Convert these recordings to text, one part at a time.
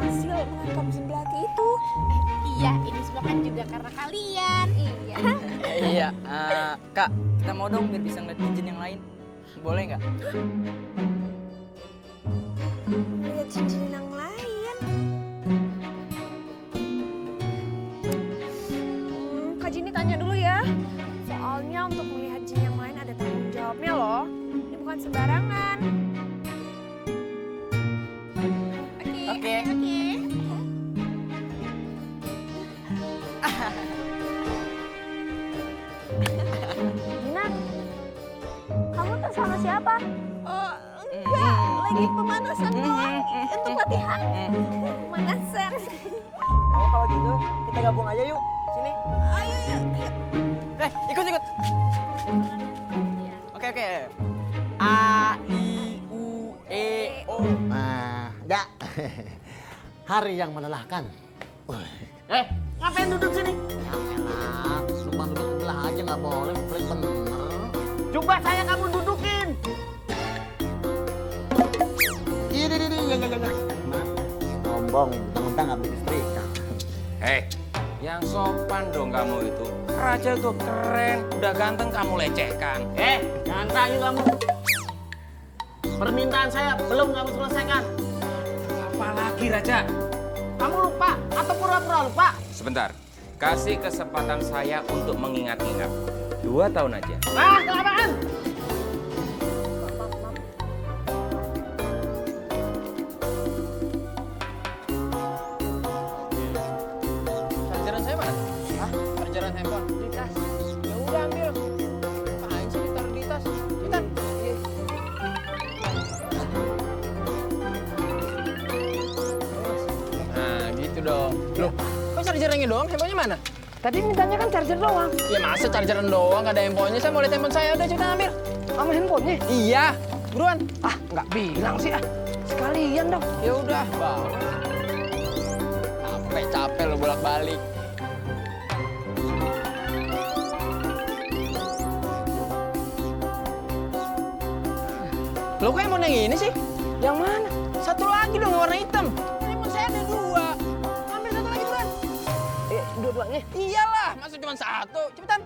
berhasil menghantam Jimblati itu. Iya, ini semua kan juga karena kalian. Iya. Iya, Kak, kita mau dong biar bisa ngeliat cincin yang lain. Boleh nggak? Lihat cincin yang lain. Kak Jini tanya dulu ya. Soalnya untuk melihat jin yang lain ada tanggung jawabnya loh. Ini bukan sembarangan. Oke. Gina, kamu tuh sama siapa? Oh, enggak, lagi pemanasan doang untuk latihan. Pemanasan. Oh, kalau gitu kita gabung aja yuk. Sini. Ayo, yuk. Ikut. Oke. A, I, U, E, O. Nah, ya. Hari yang melelahkan. Ngapain duduk sini? Ya elah, sumpah duduk sebelah aja nggak boleh, pelit bener. Coba saya kamu dudukin. Iya. Sombong, mentang-mentang nggak beli istri. Yang sopan dong kamu itu. Raja itu keren, udah ganteng kamu lecehkan. Jangan rayu kamu. Permintaan saya belum kamu selesaikan. Apalagi Raja? Kamu lupa atau pura-pura lupa? Sebentar, kasih kesempatan saya untuk mengingat-ingat. 2 tahun aja. Kelamaan. Chargeran saya mana? Chargeran handphone. Di tas. Ya udah ambil. Ngapain sih ditaruh di tas? Cepetan. Iya. Nah, gitu dong. Loh, kok chargerannya doang? Handphonenya mana? Tadi mintanya kan charger doang. Ya masa chargeran doang, gak ada handphonenya. Saya mau lihat handphone saya. Udah, cepetan ambil. Kamu handphonenya? Iya, buruan. Nggak bilang sih Sekalian dong. Ya udah, bawa. Capek lo bolak-balik. Lo kok handphone yang ini sih? Yang mana? Satu lagi dong warna hitam. Handphone saya ada 2. Ambil satu lagi buruan. Dua-duanya. Iyalah, masa cuma satu. Cepetan.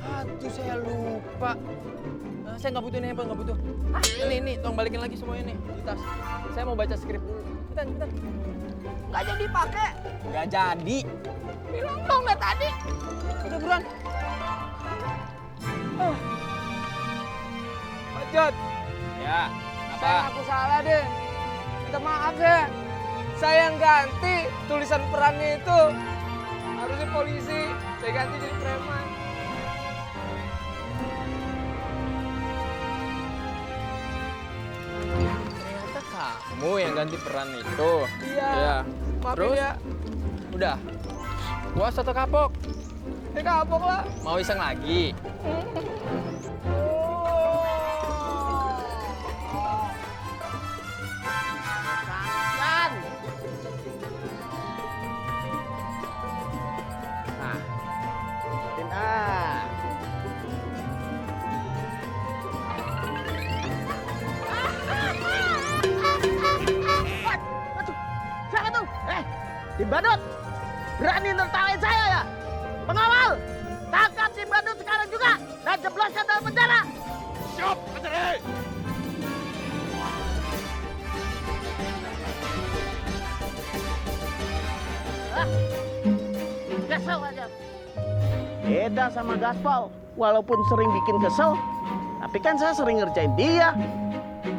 Aduh, saya lupa. Saya nggak butuh ini handphone, nggak butuh. Ini, tolong balikin lagi semuanya nih di tas. Saya mau baca skrip dulu. Cepetan. Nggak jadi pakai. Nggak jadi. Bilang dong nggak tadi. Udah buruan. Jod, Ya, saya aku salah deh. Minta maaf ya. Saya yang ganti tulisan perannya itu. Harusnya polisi, saya ganti jadi preman. Ternyata kamu yang ganti peran itu. Iya. Maafin Terus? ya. Udah. Puas atau kapok? Kapok lah. Mau iseng lagi? Kan. Nah, Pindah. Siapa tuh? Di Badut. Berani nertawain saya ya? Pengawal, tangkap di Badut sekarang juga dan jebloskan dalam penjara. siap, Kejari. Kesel aja. Beda sama Gaspol. Walaupun sering bikin kesel, tapi kan saya sering ngerjain dia.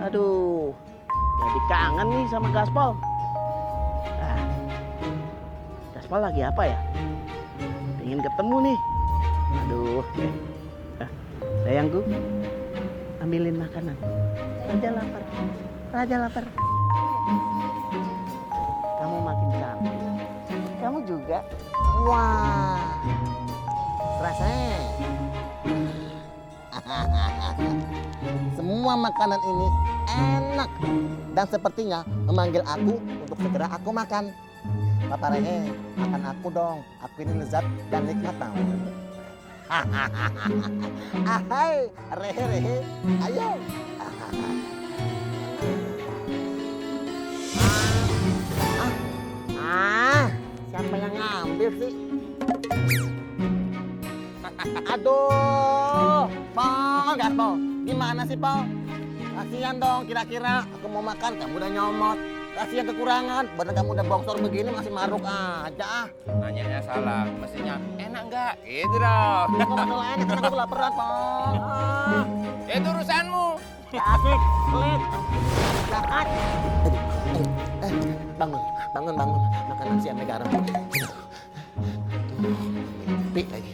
Aduh, jadi kangen nih sama Gaspol. Gaspol lagi apa ya? Pengen ketemu nih. Aduh. Sayangku, ambilin makanan. Raja lapar. Raja lapar. Kamu makin cantik. Kamu juga. Wah, rasanya semua makanan ini enak dan sepertinya memanggil aku untuk segera aku makan. Papa Rehe, makan aku dong. Aku ini lezat dan nikmat tau. Ahai, Rehe, ayo. Siapa yang ngambil sih? Aduh, Pol, Gaspol. Gimana sih, Pol? Kasihan dong, kira-kira aku mau makan, kamu udah nyomot. Kasihan kekurangan, badan kamu udah bongsor begini masih maruk aja. Nanyanya salah, mestinya enak nggak? Gitu dong. Kok masalah enak, kan aku kelaparan, Pol. Itu urusanmu. Asik, pelit. Jahat. Bangun. Makan nasi ame garam. Mimpi lagi.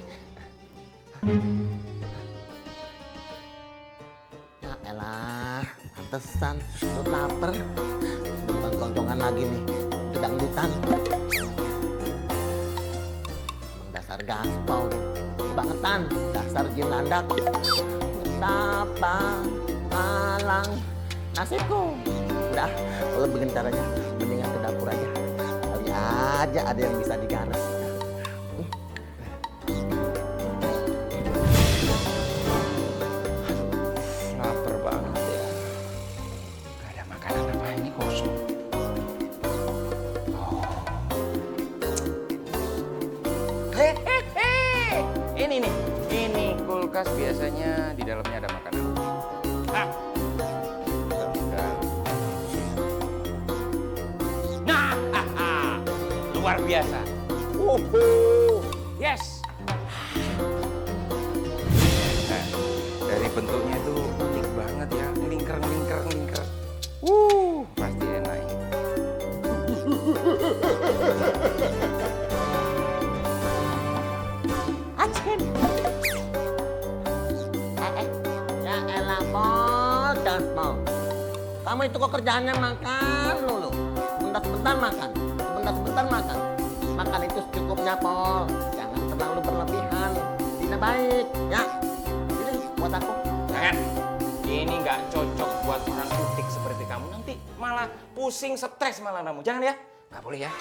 Ya elah, pantesan lu lapar. Bukan koncongan lagi nih, kedangdutan. Emang dasar gaspol tuh, kebangetan. Dasar jin landak. Betapa malang nasibku. Udah, kalau begini caranya, mendingan ke dapur aja. Kali aja ada yang bisa digarap. Lapar banget ya. Gak ada makanan apa ini kosong. Hehehe. Ini nih, ini kulkas biasanya di dalamnya ada makanan. Ah. Nah, luar biasa. Yes. Nah, dari bentuknya itu unik banget ya, lingkar. Pasti enak ini. Acen. Ya elah, Pol, Gaspol. Kamu itu kok kerjaannya makan mulu. Sebentar makan. Makan itu secukupnya, Pol. Jangan terlalu berlebihan. Tidak baik, ya. Ini buat aku. Jangan. Ini nggak cocok buat orang utik seperti kamu. Nanti malah pusing, stres malah kamu. Jangan ya. Nggak boleh ya.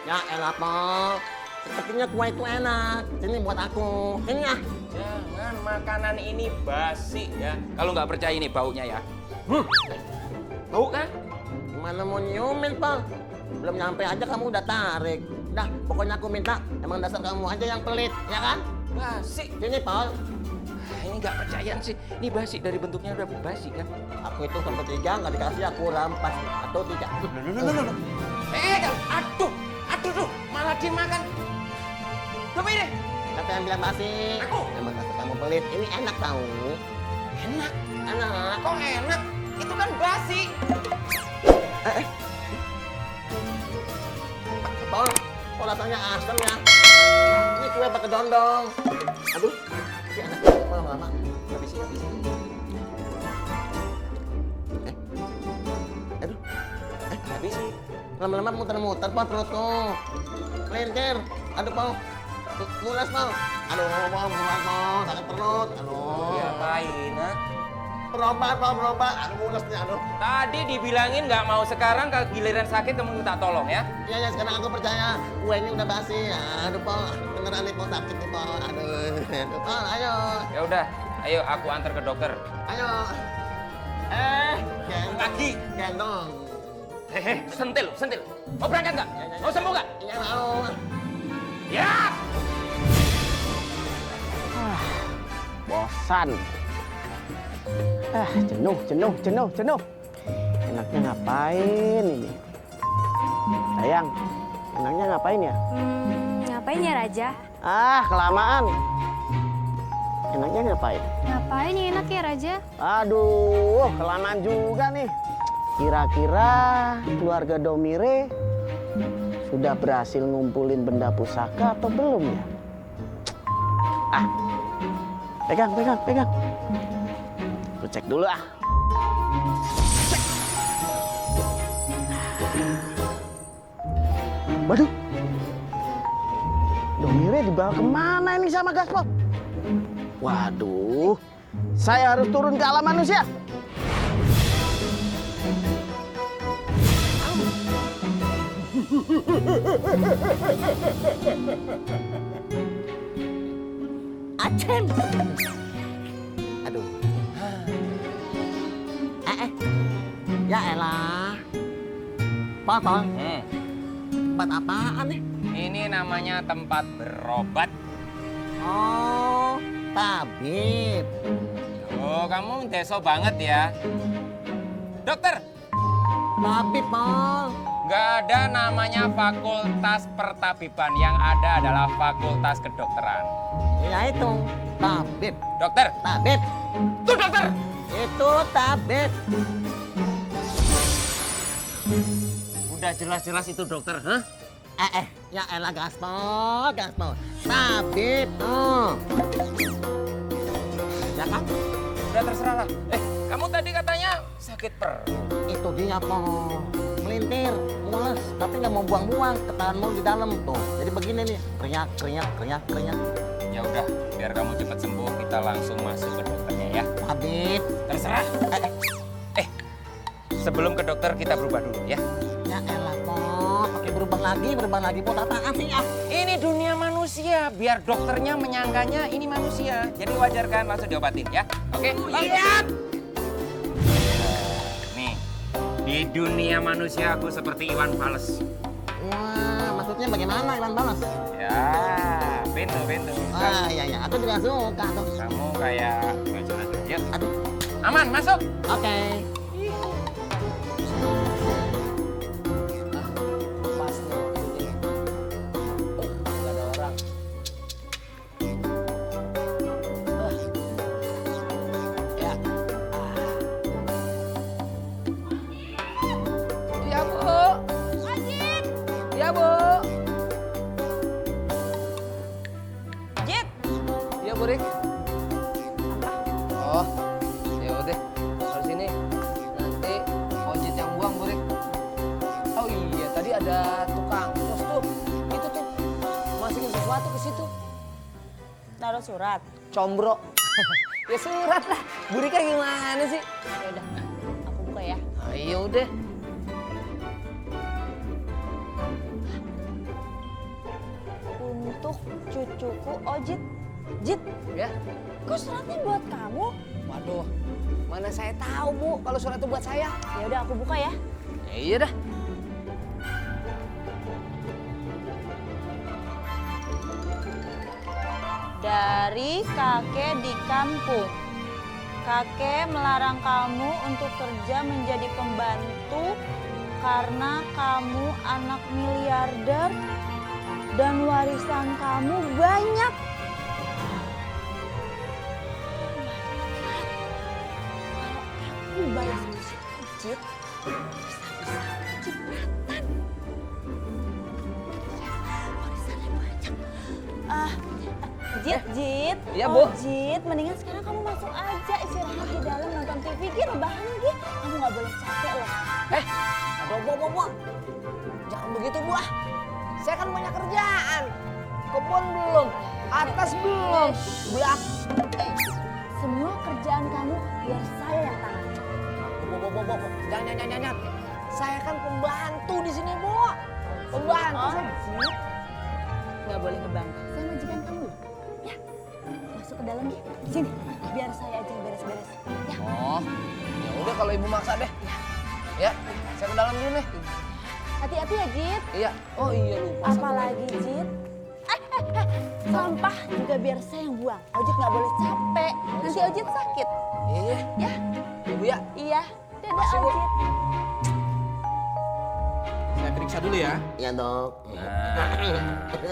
Ya elah, Pol. Sepertinya kue itu enak. Sini buat aku. Ini ya. Jangan, makanan ini basi ya. Kalau nggak percaya ini baunya ya. Bau kan? Gimana mau nyiumin, Pol? Belum nyampe aja kamu udah tarik. Dah, pokoknya aku minta. Emang dasar kamu aja yang pelit, ya kan? Basi. Sini, Pol. Ini nggak percayaan sih. Ini basi, dari bentuknya udah basi kan? Aku itu sampai 3, nggak dikasih aku rampas. Atau 3. Loh. Aduh tuh, malah dimakan. Coba ini. Siapa yang bilang basi? Aku. Emang dasar kamu pelit. Ini enak tahu. Enak. Enak. Kok enak? Itu kan basi. Pol, kok rasanya asem ya? Ini kue pakai dondong. Aduh, ini enak. Lama-lama. Habisin. Aduh. Habisin. Lama-lama muter-muter, Pol, perutku. Kelintir. Aduh, Pol. Mulas, Pol. Aduh, Pol, mulas, Pol. Sakit perut. Aduh. Diapain, ha? Berobat, Pol, berobat. Aduh, mulas nih, aduh. Tadi dibilangin nggak mau sekarang, kalau giliran sakit kamu minta tolong ya. Iya, sekarang aku percaya. Kue ini udah basi. Aduh, Pol. Beneran nih, Pol, sakit nih, Pol. Aduh, Pol, ayo. Ya udah, ayo aku antar ke dokter. Ayo. Gendong. Sentil. Mau berangkat nggak? Mau sembuh nggak? Iya, mau. Ya. Bosan. Jenuh. Enaknya ngapain ini? Sayang, enaknya ngapain ya? Ngapain ya Raja? Kelamaan. Enaknya ngapain? Ngapain yang enak ya Raja? Aduh, kelamaan juga nih. Kira-kira keluarga Domire sudah berhasil ngumpulin benda pusaka atau belum ya? Pegang. Lu cek dulu Waduh. Domire dibawa kemana ini sama Gaspol? Waduh. Saya harus turun ke alam manusia. Acem. Aduh. Ya elah. Potol. Tempat apaan nih? Ini namanya tempat berobat. Oh, tabib. Oh, kamu deso banget ya. Dokter, Tabib, Pol. nggak ada namanya fakultas pertabiban. Yang ada adalah fakultas kedokteran. Ya itu, tabib. Dokter, Tabib. tuh dokter. Itu tabib. Udah jelas-jelas itu dokter, hah? Ya elah gaspol, gaspol. Tabib, Ya kan? Udah terserah lah. Kamu tadi katanya sakit perut. Itu dia, Pol. Melintir, mules, tapi nggak mau buang-buang. Ketahan mulu di dalam tuh. Jadi begini nih, kerinyak, kerinyak, kerinyak, kerinyak. Ya udah, biar kamu cepat sembuh, kita langsung masuk ke dokternya ya. Tabib. Terserah. Sebelum ke dokter kita berubah dulu ya. Ya elah, Pol. Pakai berubah lagi buat apaan sih, ah? Ini dunia manusia, biar dokternya menyangkanya ini manusia. Jadi wajar kan langsung diobatin ya. Oke? Lihat. Nih, di dunia manusia aku seperti Iwan Fals. Wah, maksudnya bagaimana Iwan Balas? Ya, pintu. Ya, aku juga suka tuh. Kamu kayak baju aja. Yuk, Aduh, aman, masuk. oke. Pas nih waktu ini. Nggak ada orang. Ya. Iya, Bu. Ajit, Iya, Bu. Jit. Iya, Bu Rik. Oh, ya udah. Harus sini. Nanti ojek yang buang, Bu Rik. Oh iya, tadi ada tukang pos tuh. Itu tuh masukin sesuatu ke situ. Taruh surat. Combro. Ya surat lah. Bu Rika gimana sih? Ya udah, aku buka ya. Ah, iya udah. Untuk cucuku Ojit. Jit, Ya. kok suratnya buat kamu? Waduh. Mana saya tahu, Bu, kalau surat itu buat saya. Ya udah, aku buka ya. Ya iya dah. Dari kakek di kampung. Kakek melarang kamu untuk kerja menjadi pembantu karena kamu anak miliarder dan warisan kamu banyak. Kalau aku balas Jit, bisa-bisa cipratan. Warisannya banyak. Jit. Iya, Bu. Jit, mendingan sekarang kamu masuk aja istirahat di dalam nonton TV. Gih, rebahan gih. Kamu nggak boleh capek loh. Aduh, Bu. Jangan begitu, Bu. Saya kan banyak kerjaan. Kebun belum, atas belum, belak. Semua kerjaan kamu biar saya yang tangani. Bu. Jangan. Saya kan pembantu di sini, Bu. Pembantu Oh, saya. Jit. Nggak boleh ngebangga. Saya majikan kamu loh. Ya, masuk ke dalam gih. Sini, biar saya aja yang beres-beres. Ya. Oh, ya udah kalau Ibu maksa deh. Ya, saya ke dalam dulu nih. Hati-hati ya, Jit. Iya. Oh iya lupa. Apalagi, Jit. Sampah juga biar saya yang buang. Ojit nggak boleh capek. Nanti Ojit sakit. Iya. Ya, Ibu ya. iya. Dadah, Makasih, Bu. Ojit. Saya periksa dulu ya. Ya, Dok. Nah,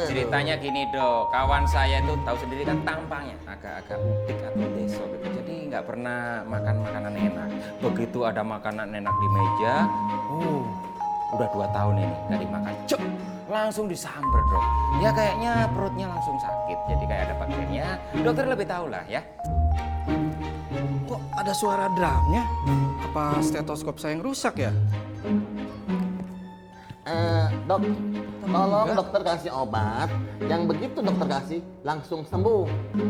ceritanya gini dok, kawan saya itu tahu sendiri kan tampangnya agak-agak udik atau deso gitu. Jadi nggak pernah makan makanan enak. Begitu ada makanan enak di meja, udah 2 tahun ini nggak dimakan. Cuk, langsung disamber dok. Ya kayaknya perutnya langsung sakit. Jadi kayak ada bakterinya. Dokter lebih tahu lah ya. Kok ada suara drumnya? Apa stetoskop saya yang rusak ya? Dok, tolong dokter kasih obat. Yang begitu dokter kasih langsung sembuh.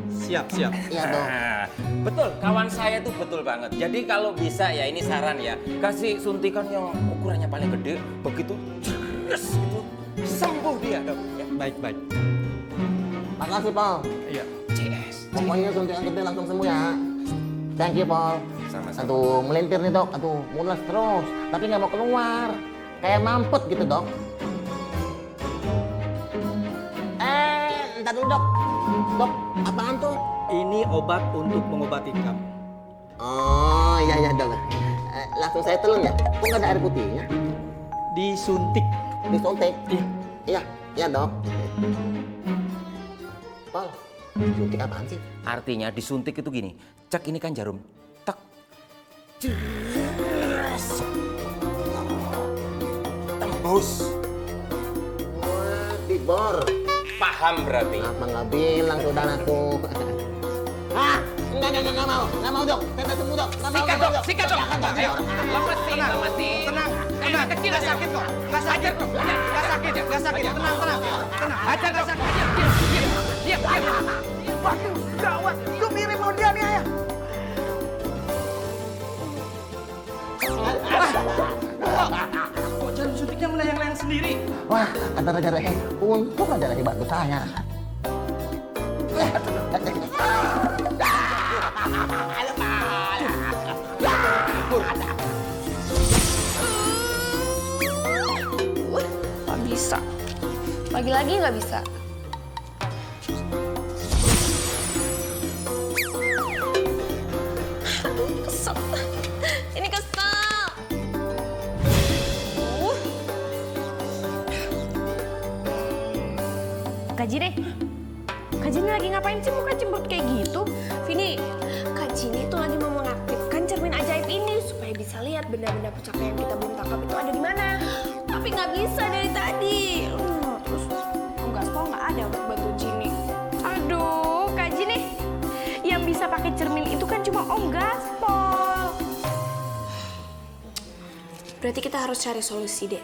Siap. Iya, Dok. Nah, betul, kawan saya tuh betul banget. Jadi kalau bisa ya ini saran ya, kasih suntikan yang ukurannya paling gede, begitu jelas gitu sembuh dia dok. Ya. Baik. Makasih, Pol. Iya. CS. Pokoknya suntikan gede langsung sembuh ya. Thank you, Pol. Sama-sama. Aduh, melintir nih, Dok. Aduh, mules terus. Tapi nggak mau keluar. Kayak mampet gitu, Dok. Ntar dulu, Dok. Dok, apaan tuh? Ini obat untuk mengobati kamu. Oh, iya, Dok. Langsung saya telun ya? Kok nggak ada air putihnya? Disuntik. Disuntik? Iya. Iya, Dok. Pol, suntik apaan sih? Artinya disuntik itu gini, cek ini kan jarum, tek. Tembus. Wah, dibor. Paham berarti. Kenapa nggak bilang saudaraku? Hah? Enggak mau. Nggak mau, Dok. Saya sembuh, Dok. Nggak mau, nggak mau, Dok. Sikat dok. Jangan, Dok. Ayo, lemesin. Tenang. Kecil nggak sakit kok. Nggak sakit kok. Nggak sakit. Tenang. Aja nggak sakit. Diam. Waduh, gawat. Lu mirip mau dia nih, ayah. Kok jarum suntiknya melayang-layang sendiri? Wah, kata Raja Rehe, untung Raja Rehe bantu saya. Nggak bisa. Lagi-lagi nggak bisa. Aduh, kesel. Ini kesel. Kak Jine lagi ngapain sih muka cemberut kayak gitu? Vini, Kak Jine tuh lagi mau mengaktifkan cermin ajaib ini supaya bisa lihat benda-benda pusaka yang kita belum tangkap itu ada di mana. Tapi nggak bisa dari tadi. Terus Om Gaspol nggak ada untuk bantu Jine. Aduh, Kak Jine, yang bisa pakai cermin itu kan cuma Om Gaspol. Berarti kita harus cari solusi deh.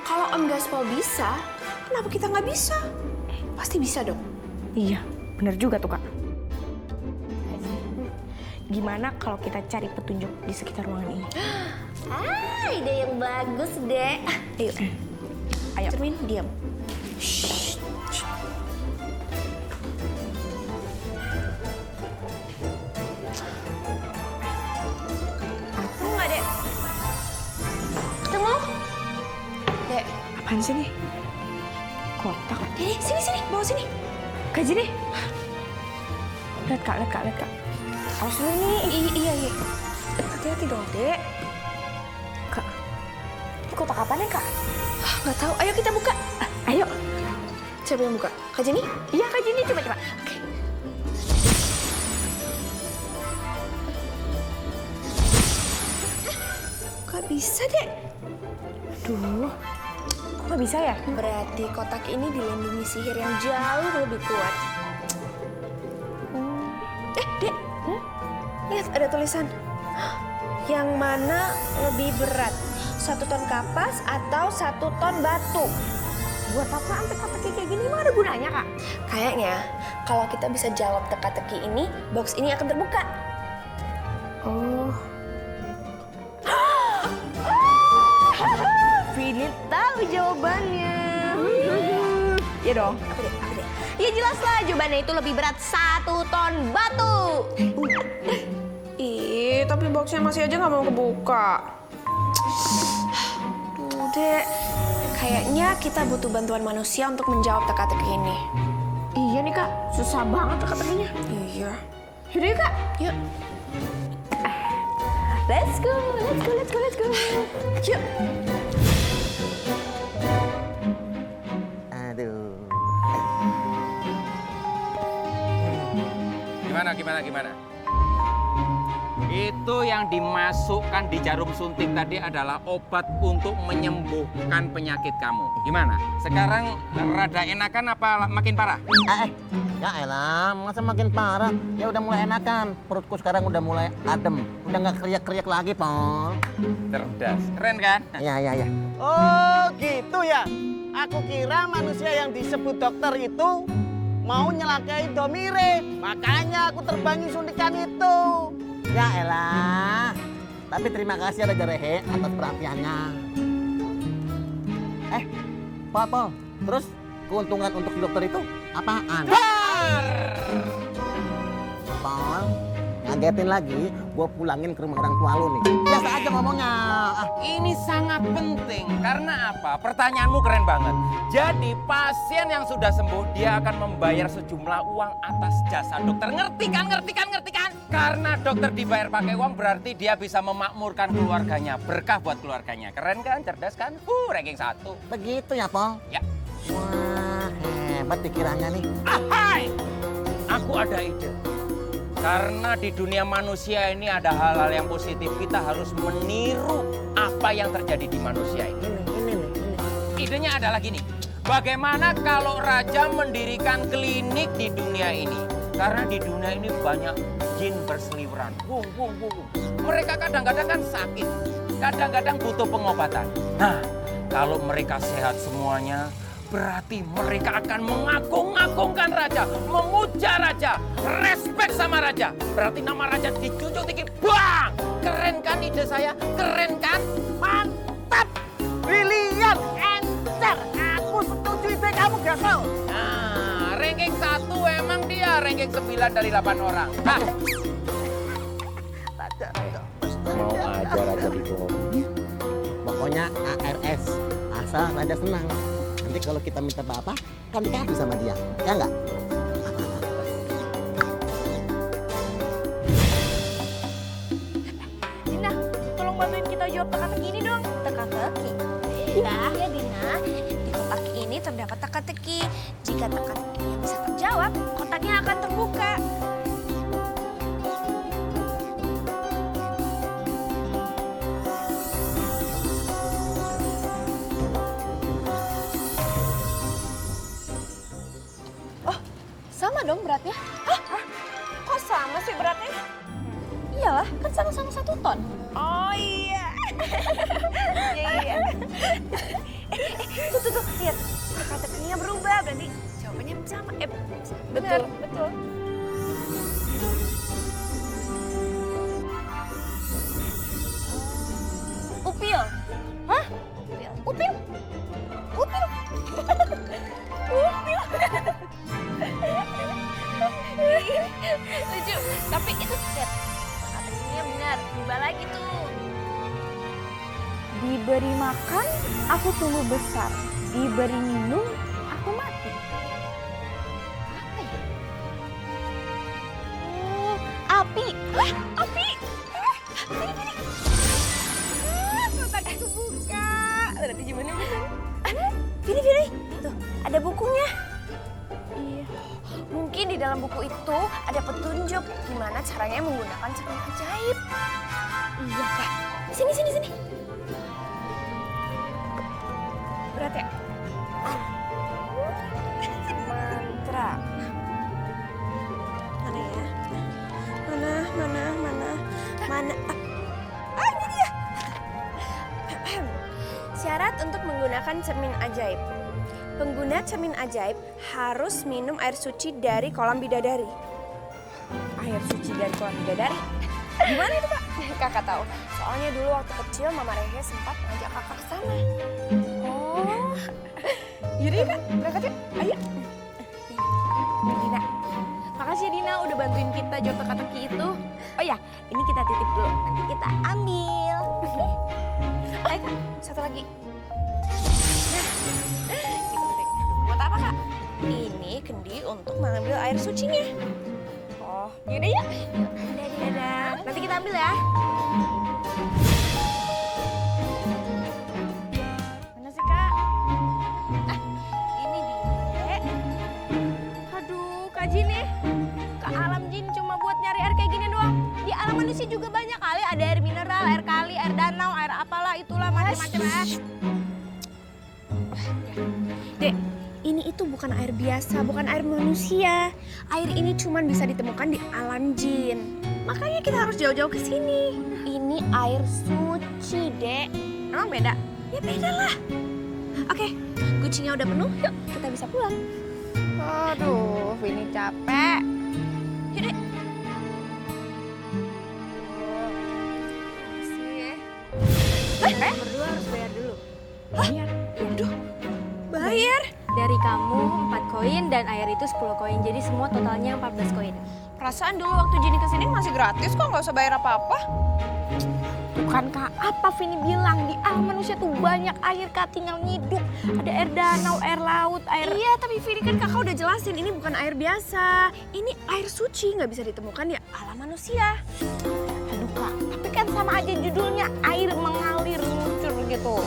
Kalau Om Gaspol bisa, kenapa kita nggak bisa? Pasti bisa dong. Iya, bener juga tuh, Kak. Gimana kalau kita cari petunjuk di sekitar ruangan ini? Ide yang bagus, Dek. Ayo. Ayo. Cermin, diam. Ketemu nggak, Dek? Ketemu? Dek. Apaan sih nih? Kotak. Sini, bawa sini. Kak Jine. Lihat, Kak. Awas dulu nih. Iya. Hati-hati dong, Dek. Kak, ini kotak apa nih, Kak? Nggak tahu. Ayo kita buka. Ayo. Siapa yang buka? Kak Jenny? Iya, Kak Jine, coba. Oke. Kok bisa, Dek? Aduh, kok nggak bisa ya? Berarti kotak ini dilindungi sihir yang jauh lebih kuat. Dek. Lihat ada tulisan. Yang mana lebih berat? 1 ton kapas atau 1 ton batu? Buat apaan teka-teki kayak gini? Emang ada gunanya, Kak? Kayaknya kalau kita bisa jawab teka-teki ini, box ini akan terbuka. Oh. Vini tahu jawabannya. Iya dong. Apa deh? Ya jelas lah, jawabannya itu lebih berat 1 ton batu. Ih, tapi boxnya masih aja nggak mau kebuka. Duh, Dek. Kayaknya kita butuh bantuan manusia untuk menjawab teka-teki ini. Iya nih, Kak, susah banget teka-tekinya. Iya. Yaudah yuk, Kak. Yuk. Let's go. Yuk. Aduh. Gimana? Itu yang dimasukkan di jarum suntik tadi adalah obat untuk menyembuhkan penyakit kamu. Gimana? Sekarang rada enakan apa makin parah? Ya elah, masa makin parah? Ya udah mulai enakan. Perutku sekarang udah mulai adem. Udah nggak kriak-kriak lagi, Pol. Cerdas. Keren kan? Iya. Oh, gitu ya. Aku kira manusia yang disebut dokter itu mau nyelakai Domire. Makanya aku terbangin suntikan itu. Ya elah. Tapi terima kasih Raja Rehe atas perhatiannya. Pol. Terus keuntungan untuk si dokter itu apaan? Pol, ngagetin lagi, gue pulangin ke rumah orang tua lu nih. Biasa aja ngomongnya. Ini sangat penting karena apa? Pertanyaanmu keren banget. Jadi pasien yang sudah sembuh dia akan membayar sejumlah uang atas jasa dokter. Ngerti kan? Karena dokter dibayar pakai uang berarti dia bisa memakmurkan keluarganya. Berkah buat keluarganya. Keren kan? Cerdas kan? Ranking 1. Begitu ya, Pol? Ya. Wah, hebat pikirannya nih. Ahai! Aku ada ide. Karena di dunia manusia ini ada hal-hal yang positif. Kita harus meniru apa yang terjadi di manusia ini. Idenya adalah gini. Bagaimana kalau raja mendirikan klinik di dunia ini? Karena di dunia ini banyak jin berseliweran. Mereka kadang-kadang kan sakit. Kadang-kadang butuh pengobatan. Nah, kalau mereka sehat semuanya, berarti mereka akan mengagung-agungkan raja, memuja raja, respect sama raja. Berarti nama raja dijunjung tinggi. Bang! Keren kan ide saya? Keren kan? Mantap! Brilian! Encer! Aku setuju ide kamu, Gaspol. Nah, ranking 1 emang dia ranking 9 dari 8 orang. Hah? Mau aja raja dibohongi. Pokoknya ARS, asal raja senang. Nanti kalau kita minta apa kan dikasih sama dia, ya enggak? Dina, tolong bantuin kita jawab teka-teki ini dong. Teka-teki. Iya, ya Dina. Di kotak ini terdapat teka-teki. Jika teka-tekinya bisa terjawab, kotaknya akan terbuka. Sama dong beratnya. Hah? Kok sama sih beratnya? Iyalah, kan sama-sama 1 ton. Oh iya. Iya. Tuh, lihat. Teka-tekinya berubah, berarti jawabannya sama. Benar, betul. Upil. Hah? Upil? Upil? Upil. Lucu, tapi itu lihat. Teka-tekinya benar, berubah lagi tuh. Diberi makan, aku tumbuh besar. Diberi minum, aku mati. Apa ya? Oh, api. Wah, api. Ini. Kotaknya kebuka. Berarti gimana bener? Vini. Tuh, ada bukunya. Iya. Mungkin di dalam buku itu ada petunjuk gimana caranya menggunakan cermin ajaib. Iya, Kak. Sini. Berat ya? Mantra. Mana ya? Mana? Ini dia. Syarat untuk menggunakan cermin ajaib. Pengguna cermin ajaib harus minum air suci dari kolam bidadari. Air suci dari kolam bidadari? Gimana itu, Pak? Kakak tahu. Soalnya dulu waktu kecil Mama Rehe sempat ngajak kakak ke sana. Oh. Yaudah ya, Kak. Berangkat yuk. Ayo. Dina. Makasih Dina udah bantuin kita jawab teka-teki itu. Oh ya, ini kita titip dulu. Nanti kita ambil. Ayo Kak, satu lagi. Buat apa Kak? Ini kendi untuk mengambil air sucinya. Oh, yaudah ya. Dadah. Nanti kita ambil ya. Mana sih Kak? Ini dia. Aduh, Kak Jin nih. Ke alam jin cuma buat nyari air kayak gini doang. Di alam manusia juga banyak kali. Ada air mineral, air kali, air danau, air apalah, itulah macam-macam. Dek, ini itu bukan air biasa, bukan air manusia. Air ini cuma bisa ditemukan di alam jin. Makanya kita harus jauh-jauh ke sini. Ini air suci, Dek. Emang beda? Ya beda lah. Oke, gucinya udah penuh, yuk kita bisa pulang. Aduh, Vini capek. Yuk, Dek. Berdua harus bayar dulu. Bayar? Aduh, bayar. kamu 4 koin dan air itu 10 koin. Jadi semua totalnya 14 koin. Perasaan dulu waktu Jenny kesini masih gratis kok, nggak usah bayar apa-apa. Bukan Kak, apa Vini bilang di alam manusia tuh banyak air Kak, tinggal nyiduk. Ada air danau, air laut, air... Iya, tapi Vini kan kakak udah jelasin ini bukan air biasa. Ini air suci, nggak bisa ditemukan di alam manusia. Aduh Kak, tapi kan sama aja judulnya air mengalir luncur gitu.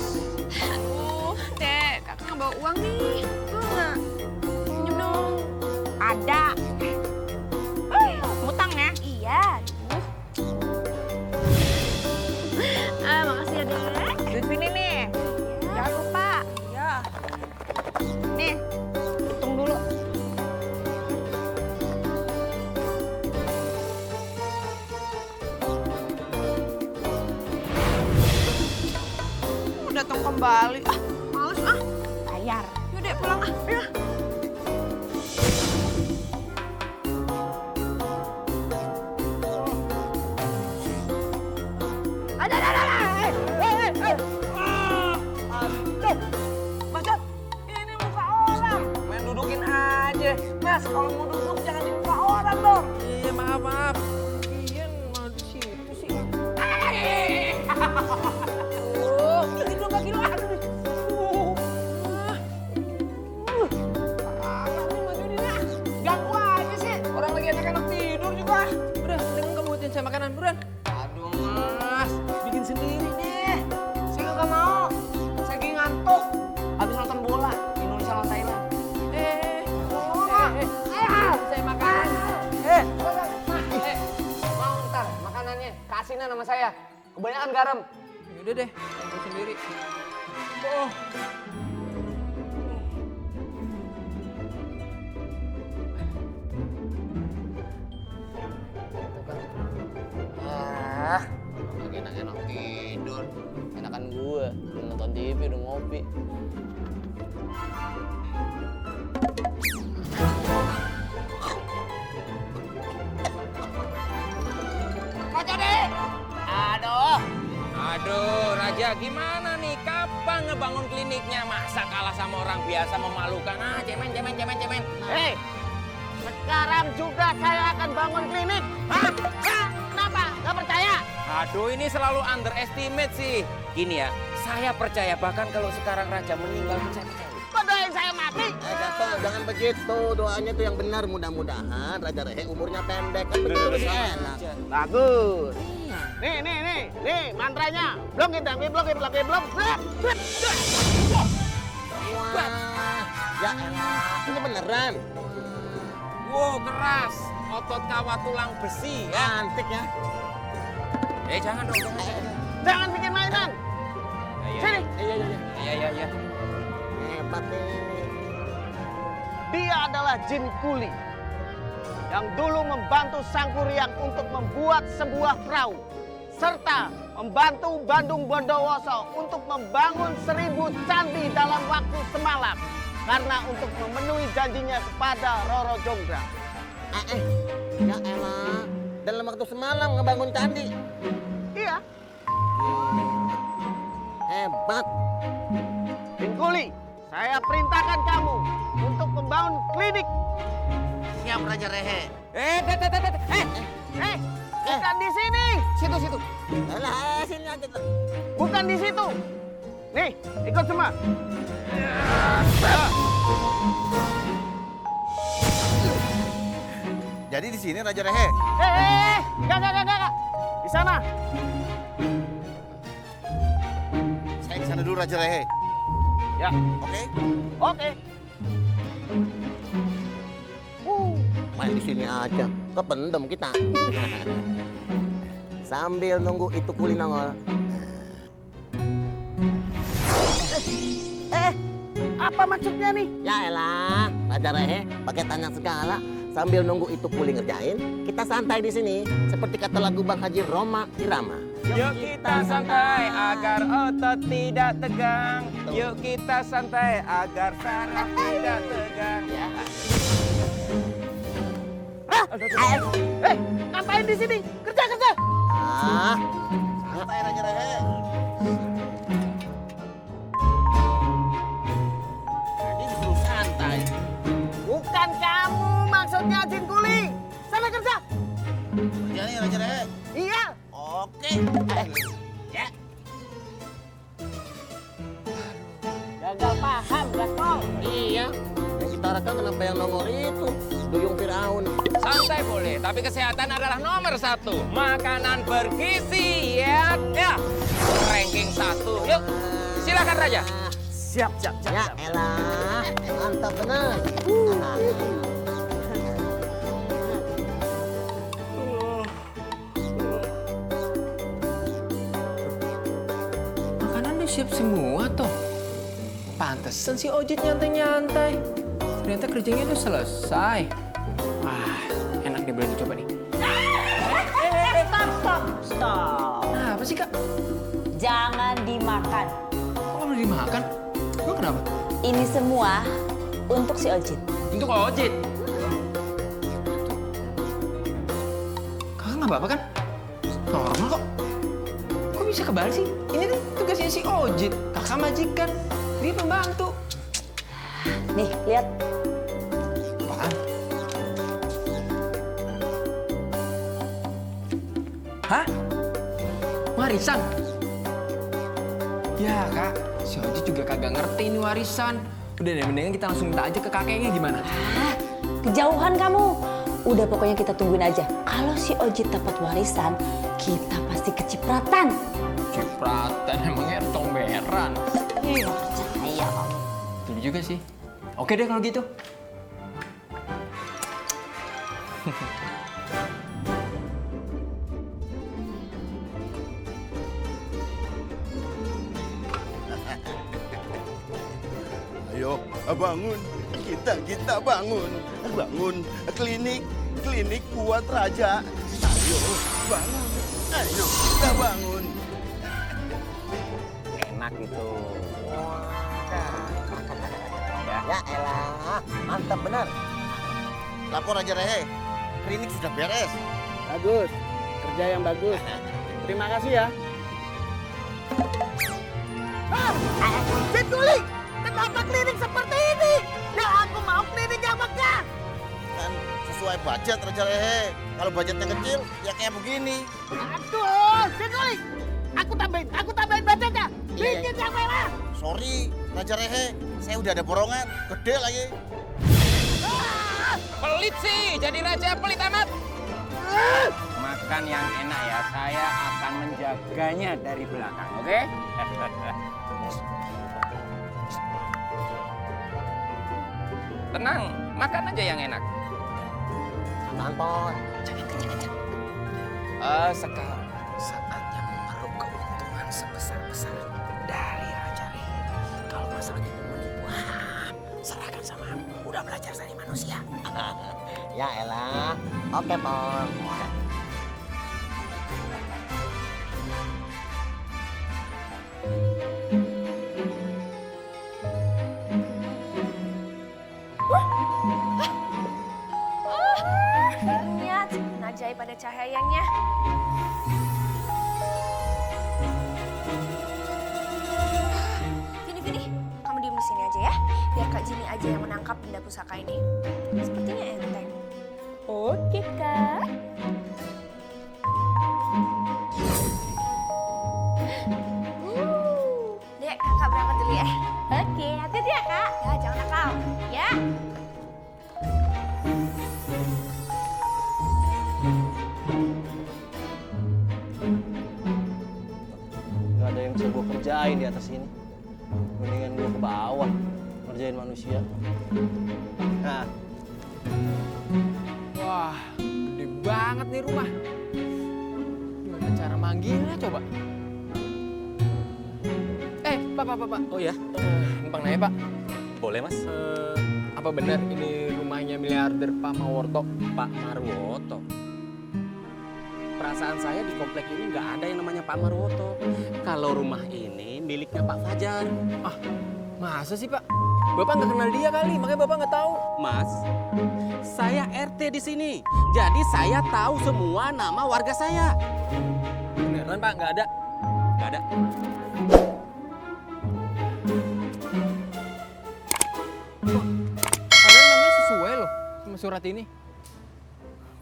Aduh, Dek, kakak nggak bawa uang nih. Mau nggak? Pinjem dong. Ada. Utang ya? Iya. Makasih ya, Dek. Duit Vini nih. Jangan lupa. Ya. Nih, hitung dulu. Datang kembali. Males ah. Bayar. Yaudah pulang ah. Ayo. Ini muka orang. Main dudukin aja. Mas, kalau mau duduk jangan di muka orang dong. Iya, maaf. Ian mau di situ sih. Ganggu aja sih. Orang lagi enak-enak tidur juga. Udah, dengan kamu buatin saya makanan, buruan. Aduh mas, bikin sendiri deh. Saya nggak mau. Saya lagi ngantuk. Habis nonton bola Indonesia lawan Thailand. Saya makan. Mau ntar makanannya kasihnya nama saya. Kebanyakan garam. Yaudah deh, aku sendiri. Oh. Lagi enak-enak tidur. Enakan gue, udah nonton TV, udah ngopi. Raja deh! Aduh, Raja gimana nih? Kapan ngebangun kliniknya? Masa kalah sama orang biasa memalukan? Cemen. Hei, sekarang juga saya akan bangun klinik. Hah? Kenapa? Gak percaya? Aduh, ini selalu underestimate sih. Gini ya, saya percaya bahkan kalau sekarang Raja meninggal pun saya percaya. Kok doain saya mati? Gaspol, jangan begitu. Doanya tuh yang benar. Mudah-mudahan Raja Rehe umurnya pendek. Kan begitu lebih enak. Bagus. Nih, mantranya. Blok. Wah, ya enak. Ini beneran. Wow, keras. Otot kawat tulang besi ya. Cantik ya. Jangan dong. Jangan bikin mainan. Sini. Iya. Hebat nih. Dia adalah jin kuli yang dulu membantu Sang Kuryang untuk membuat sebuah perahu serta membantu Bandung Bondowoso untuk membangun 1000 candi dalam waktu semalam karena untuk memenuhi janjinya kepada Roro Jonggrang. Ya elah. Dalam waktu semalam ngebangun candi. Iya, Hebat. Jin Kuli, saya perintahkan kamu untuk membangun klinik. Siap Raja Rehe. Bukan di sini. Situ. Alah, sini aja tuh. Bukan di situ. Nih, ikut semua. Jadi di sini Raja Rehe. Enggak. Di sana. Saya ke sana dulu Raja Rehe. Ya, Oke. Main di sini aja. Kependem kita. Sambil nunggu itu kuli nongol. apa maksudnya nih? Ya elah, Raja Rehe pakai tanya segala. Sambil nunggu itu kuli ngerjain, kita santai di sini. Seperti kata lagu Bang Haji Roma Irama. Yuk kita santai agar otot tidak tegang. Yuk kita santai agar saraf tidak tegang. Ya. Ngapain di sini? Kerja. Santai Raja Rehe. Jadi disuruh santai. Bukan kamu maksudnya Jin Kuli. Sana kerja. Kerja nih Raja Rehe. Iya. Oke. Ya. Gagal paham, Gaspol. Iya. Yang kita rekam kenapa yang nongol itu? Duyung Firaun. Santai boleh, tapi kesehatan adalah nomor 1. Makanan bergizi, ya. Ya. Ranking 1. Yuk, silakan Raja. Siap. Ya elah, mantap benar. Makanan udah siap semua toh. Pantesan si Ojit nyantai-nyantai. Ternyata kerjanya udah selesai. Wah, enak deh, boleh dicoba nih. Stop. Nah, apa sih Kak? Jangan dimakan. Kok nggak boleh dimakan? Emang kenapa? Ini semua untuk si Ojit. Untuk Ojit. Kakak nggak apa-apa kan? Normal kok. Kok bisa kebalik sih? Ini kan tugasnya si Ojit. Kakak majikan. Dia pembantu. Nih, lihat. Apaan? Hah? Warisan? Ya kak, si Ojit juga kagak ngerti ini warisan. Udah deh, mendingan kita langsung minta aja ke kakeknya gimana? Kejauhan kamu. Udah pokoknya kita tungguin aja. Kalau si Ojit dapat warisan, kita pasti kecipratan. Cipratan, emangnya comberan. Ih, percaya kamu. Betul juga sih. Oke deh kalau gitu. Ayo bangun. Kita bangun. Bangun. Klinik buat Raja. Ayo bangun. Ayo kita bangun. Enak gitu. Ya elah, mantap benar. Lapor Raja Rehe. Klinik sudah beres. Bagus. Kerja yang bagus. Terima kasih ya. Jin Kuli, kenapa klinik seperti ini? Ya aku mau klinik yang megah. Kan sesuai budget Raja Rehe. Kalau budgetnya kecil, ya kayak begini. Aduh, Jin Kuli. Aku tambahin budgetnya. Bikin yang mewah. Sorry, Raja Rehe. Saya udah ada borongan. Gede lagi. Pelit sih, jadi raja pelit amat. Makan yang enak ya, saya akan menjaganya dari belakang, oke? Tenang, makan aja yang enak. Mantap. Sekarang saatnya memeruk keuntungan sebesar-besar dari Raja Rehe. Kalau masalah itu menipu, serahkan sama aku. Udah belajar dari manusia. Ya elah, oke Pon. Lihat, ajaib pada cahayanya. Vini, kamu diem di sini aja ya. Biar Kak Jini aja yang menangkap benda pusaka ini. Sepertinya enteng. Oke, Kak. Dek, kakak berangkat dulu ya. Oke, hati-hati ya, Kak. Ya, jangan nakal. Ya. Gak ada yang bisa gue kerjain di atas ini. Mendingan gue ke bawah ngerjain manusia. Nah, Wah, gede banget nih rumah. Gimana cara manggilnya coba? Pak. Oh ya, Numpang nanya, Pak. boleh mas. Apa benar ini rumahnya miliarder Pak Maworto? Pak Marwoto. Perasaan saya di komplek ini nggak ada yang namanya Pak Marwoto. Kalau rumah ini miliknya Pak Fajar. Ah, masa sih Pak? Bapak nggak kenal dia kali, makanya Bapak nggak tahu. Mas, saya RT di sini. Jadi saya tahu semua nama warga saya. Beneran Pak, nggak ada? Nggak ada. Padahal namanya sesuai loh. surat ini?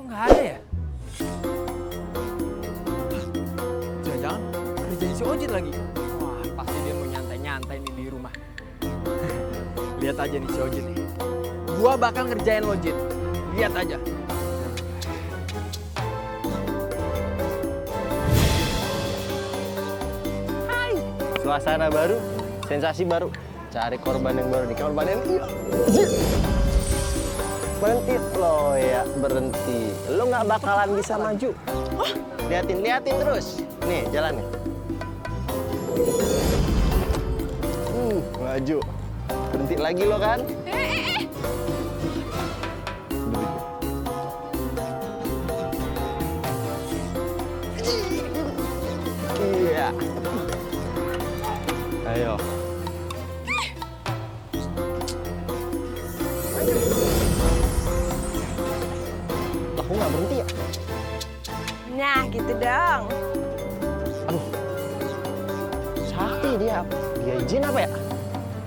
Kok nggak ada ya? Jangan-jangan kerjanya si Ojit lagi. Wah, pasti dia mau nyantai-nyantai nih di rumah. Lihat aja nih si Ojit nih. Gua bakal ngerjain Ojit. Lihat aja. Suasana baru, sensasi baru. Cari korban yang baru nih. Korban yang berhenti lo ya, berhenti. Lo nggak bakalan bisa maju. Liatin terus. Nih jalan nih. Maju. Berhenti lagi lo kan? Iya. Ayo. Aku nggak berhenti ya? Nah, gitu dong. Aduh. Sakti dia. Dia izin apa ya?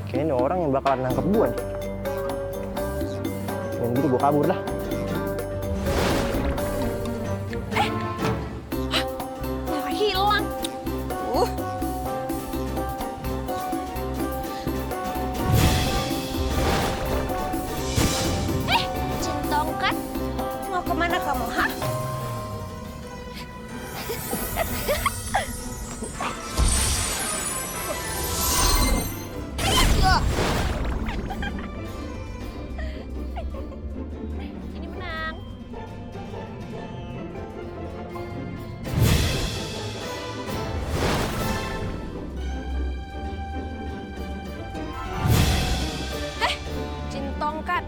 Kayaknya orang yang bakalan nangkep gua nih. Dan gitu gua kabur lah. Malah hilang. Cintongkat, mau kemana kamu, hah? Ini menang. Cintongkat,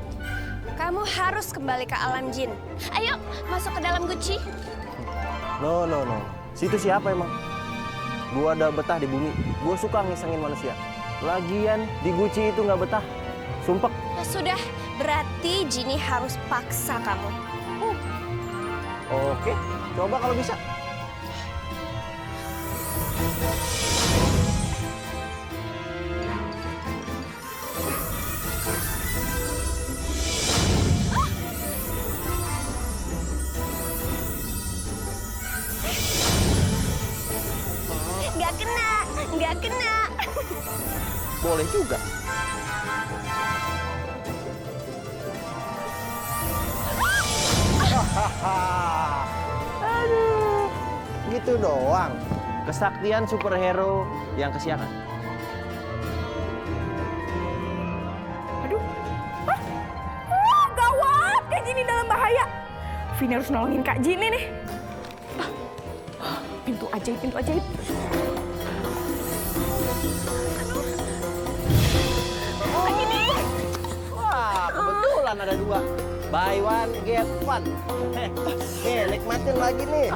kamu harus kembali ke alam jin. Ayo, masuk ke dalam guci. No. Situ siapa emang? Gua udah betah di bumi. Gua suka ngisengin manusia. Lagian di Guci itu nggak betah. Sumpek. Ya sudah, berarti Jinny harus paksa kamu. Oke, coba kalau bisa. Nggak kena. Boleh juga. Aduh, gitu doang. Kesaktian superhero yang kesiangan. Gawat, Kak Jinny dalam bahaya. Vini harus nolongin Kak Jinny nih. Pintu ajaib. Wah, kebetulan ada dua. Buy one, get one. Nih, nikmatin lagi nih.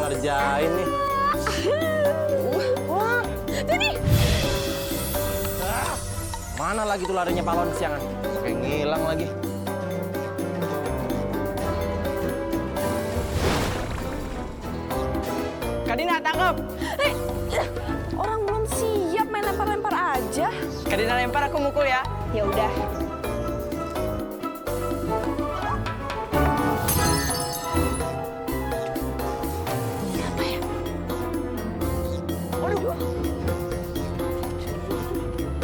Ngerjain nih. Wah, Vini. Mana lagi tuh larinya pahlawan kesiangan? Kayak ngilang lagi. Kak Dina, tangkap! Orang belum siap main lempar-lempar aja. Kak Dina lempar, aku mukul ya. Ya udah. Siapa ya? Waduh.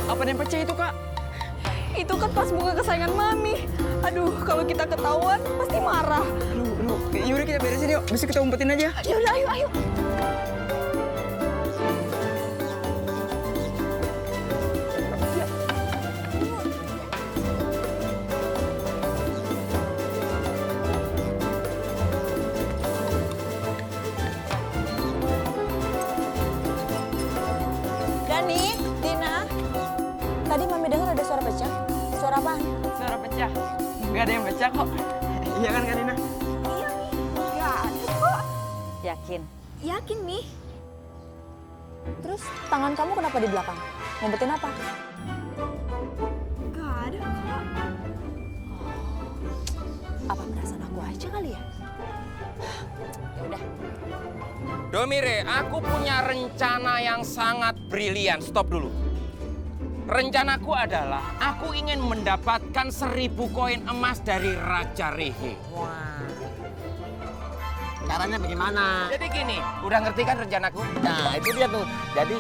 Apa yang pecah itu, Kak? Itu kan pas bunga kesayangan Mami. Aduh, kalau kita ketahuan pasti marah. Aduh. Yaudah kita beresin yuk. Besok kita umpetin aja. Ya udah, ayo. Dani, Dina, tadi Mami dengar ada suara pecah. Suara apaan? Suara pecah. Nggak ada yang pecah kok. Iya kan, Kak Dina? Iya nih, nggak ada kok. Yakin? Yakin nih. Terus tangan kamu kenapa di belakang? Ngumpetin apa? Nggak ada kok. Apa perasaan aku aja kali ya? Ya udah. Domire, aku punya rencana yang sangat brilian. Stop dulu. rencanaku adalah aku ingin mendapatkan 1000 koin emas dari Raja Rehe. Wah. Caranya bagaimana? Jadi gini, udah ngerti kan rencanaku? Nah, itu dia tuh. Jadi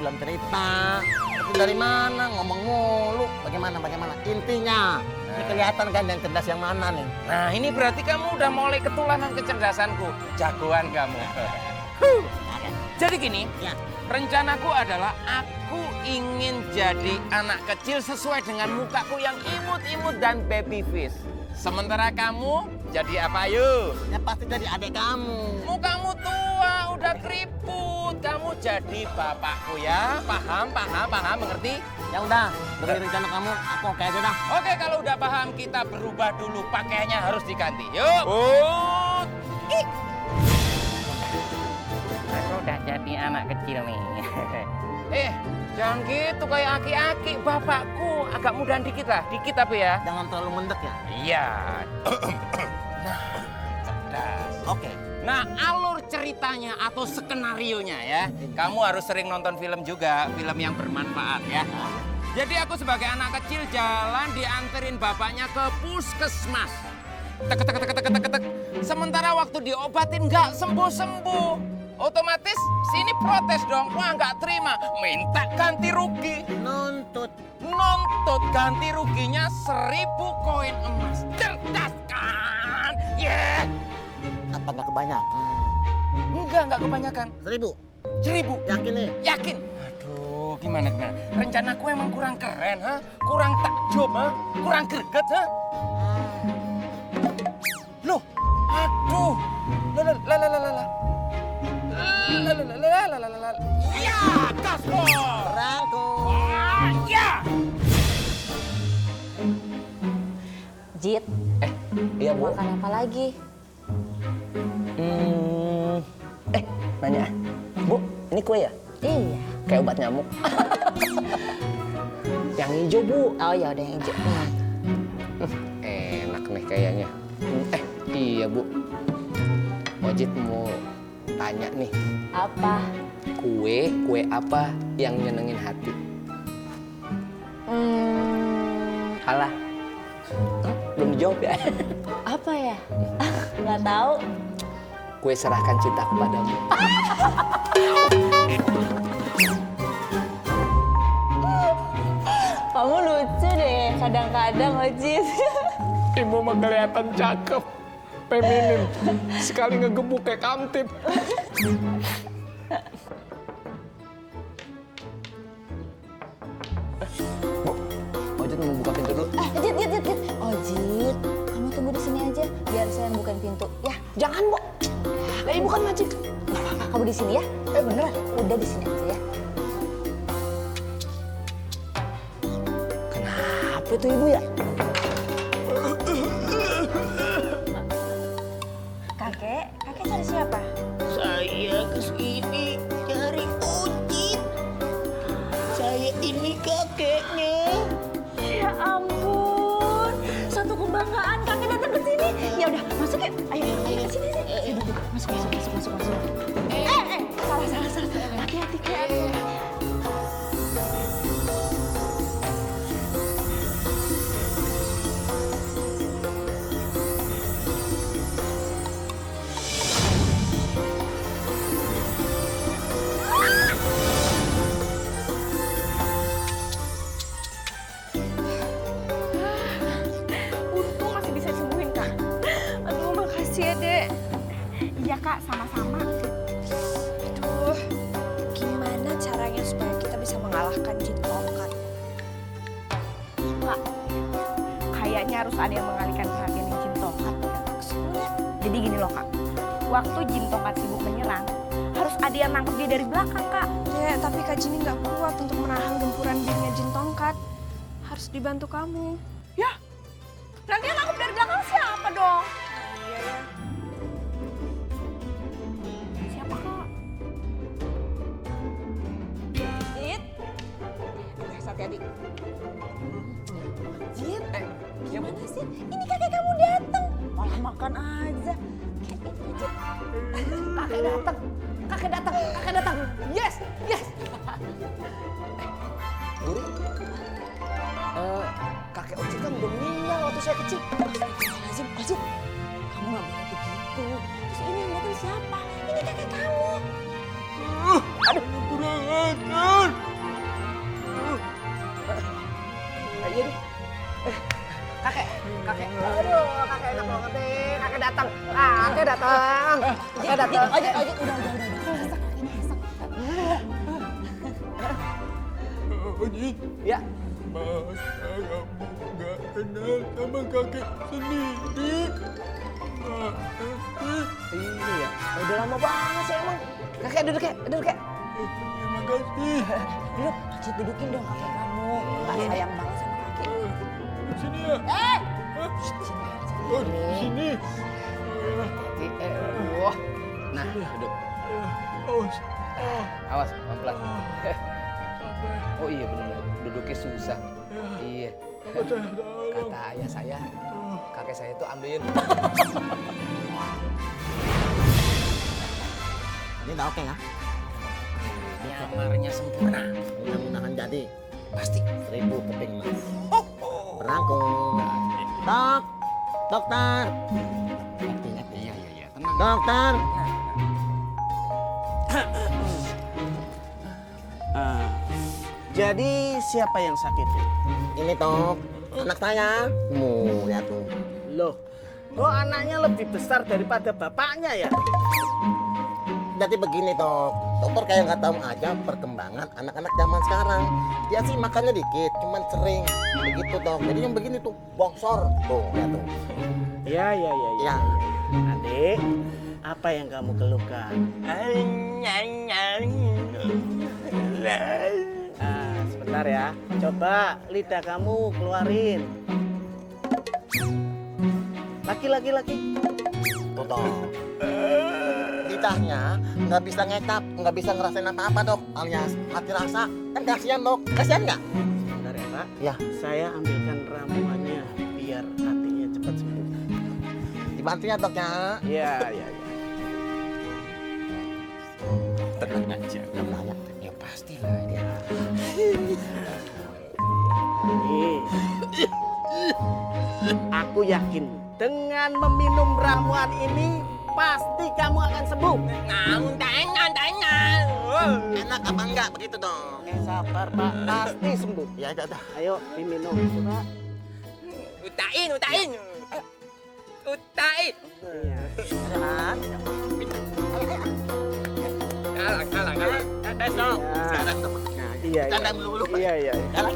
belum cerita. Itu dari mana? Ngomong mulu. Bagaimana? Intinya. Ini kelihatan kan yang cerdas yang mana nih? Nah, ini berarti kamu udah mulai ketularan kecerdasanku. Jagoan kamu. Jadi gini, rencanaku adalah aku ingin jadi anak kecil sesuai dengan mukaku yang imut-imut dan baby face. Sementara kamu jadi apa yuk? Ya pasti jadi adik kamu. Mukamu tua, udah keriput. Kamu jadi bapakku ya. Paham, mengerti? Ya udah, dengan rencana kamu, aku oke aja dah. Oke, kalau udah paham kita berubah dulu. Pakaiannya harus diganti. Yuk. Aku udah jadi anak kecil nih. Jangan gitu kayak aki-aki. Bapakku agak mudahan dikit lah. Dikit tapi ya. Jangan terlalu mendek ya. Iya. Nah, cerdas. Oke. Nah, alur ceritanya atau skenarionya ya. Kamu harus sering nonton film juga. Film yang bermanfaat ya. Jadi aku sebagai anak kecil jalan dianterin bapaknya ke puskesmas. Tek. Sementara waktu diobatin nggak sembuh-sembuh. Otomatis sini protes dong. Wah, nggak terima. Minta ganti rugi. Nuntut Ganti ruginya 1000 koin emas. Cerdas kan? Yeah. apa nggak kebanyakan? Nggak kebanyakan. 1000. Yakin nih? Yakin. Aduh, gimana? Rencanaku emang kurang keren, ha? Kurang takjub, ha? Kurang greget, ha? Loh, aduh. Ya, gaspol. Rangkul. Ya. Jit. Iya, Bu. Makan apa lagi? Nanya. Bu, ini kue ya? Iya. Kayak obat nyamuk. Yang hijau, Bu. Oh ya udah yang hijau. Enak nih kayaknya. Iya, Bu. Ojit mau tanya nih. Apa? Kue apa yang nyenengin hati? Alah. Belum dijawab ya? Apa ya? Nggak tahu. Kue serahkan cinta kepadamu. Kamu lucu deh, kadang-kadang Ojit. Ibu mah kelihatan cakep, feminin. Sekali ngegebuk kayak kamtip. Ojit mau buka pintu dulu. Jit. Ojit, kamu tunggu di sini aja, biar saya yang bukain pintu. Ya, Jangan, Bu. Lah, Ibu kan majik. kamu di sini ya. Beneran. Udah di sini aja ya. Kenapa itu Ibu ya? Kakek cari siapa? Saya kesini cari Ojit. Saya ini kakeknya. Ya ampun, satu kebanggaan kakek datang ke sini. Ya udah, masuk ya. Ayo sini. Masuk. Salah. Hati-hati kek. Untung masih bisa sembuhin, Kak. Aduh, makasih ya, Dek. Iya, Kak, sama-sama. Aduh, gimana caranya supaya kita bisa mengalahkan Jin Tongkat? Kak, kayaknya harus ada yang mengalihkan perhatian Jin Tongkat. Jadi gini loh, Kak. Waktu Jin Tongkat sibuk menyerang, harus ada yang nangkep dia dari belakang, Kak. Dek, tapi Kak Jin nggak kuat untuk menahan gempuran jinnya Jin Tongkat. Harus dibantu kamu. Ya, nanti yang nangkep dari belakang siapa dong? Iya ya. Siapa, Kak? Jit. Hati-hati. Jit, gimana sih? Ini kakek kamu datang. Malah makan aja. Kakek datang. Yes. Guri, saya kecil. Astagfirullahaladzim, Ojit. Kamu nggak boleh begitu. Terus ini yang datang siapa? Ini kakek kamu. Aduh, kurang ajar. Iya deh. Kakek. Aduh, kakek enak banget deh. Kakek datang. Kakek datang. Ojit, udah. Ojit, Ya. masa kamu nggak kenal sama kakek sendiri? Iya. Udah lama banget sih emang. Kakek duduk ya. Terima kasih. Duduk, Ojit dudukin dong kakek kamu. Nggak sayang banget sama kakek. Di sini ya? Oh, di sini. Wah. Nah, duduk. Awas, pelan-pelan. Oh iya benar, duduknya susah. Iya. Kata ayah saya, kakek saya itu ambilin. Ini udah oke ya? Nyamarnya sempurna. Mudah-mudahan jadi. Pasti. 1000 keping emas. Berangkung. Dokter. Iya, tenang. Dokter. Jadi siapa yang sakit? Ini Tok, anak saya. Lihat tuh. Loh, kok anaknya lebih besar daripada bapaknya ya? Jadi begini Tok, dokter kayak nggak tahu aja perkembangan anak-anak zaman sekarang. Dia sih makannya dikit, cuman sering. Begitu Tok, jadi yang begini tuh bongsor. Tuh, lihat tuh. Ya. Ya. Adik, apa yang kamu keluhkan? Sebentar ya. Coba lidah kamu keluarin. Laki. Tuh Dok. Lidahnya nggak bisa ngecap, nggak bisa ngerasain apa-apa Dok. Alias hati rasa. Kan kasihan Dok. Kasihan nggak? Sebentar ya Pak. Ya. Saya ambilkan ramuannya biar hatinya cepat sembuh. Dibantu ya Dok ya. Iya. Tenang aja. Namanya. Ya pastilah dia. Nih. Aku yakin dengan meminum ramuan ini pasti kamu akan sembuh. Enak apa enggak begitu dong? Sabar Pak, pasti sembuh. Ya udah. Ayo diminum. Coba. Utain. Iya. Sehat. Kalah. Tes dong. Ya. Sekarang dong. Iya. Canda dulu. Iya. Kalah.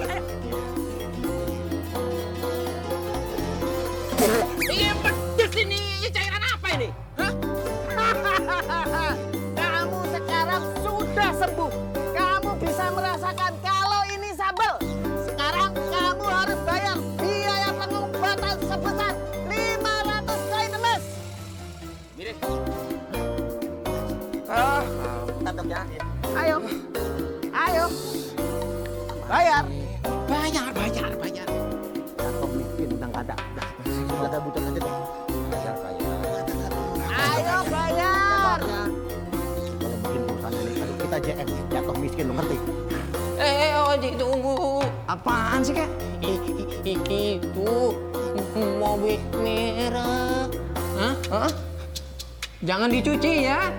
Iya pedes ini. Cairan apa ini? Hah? Kamu sekarang sudah sembuh. Kamu bisa merasakan kalau ini sambal. Sekarang kamu harus bayar biaya pengobatan sebesar 500 koin emas. Mirip. Tetap ya. Ayo. Bayar. Atau miskin udah nggak ada. Udah ada butuh aja deh. Ayo bayar. Kalau bikin urusan ini kalau kita JM jatuh miskin lo ngerti? Ojek tunggu. Apaan sih kek? Itu mobil merah. Hah? Jangan dicuci ya.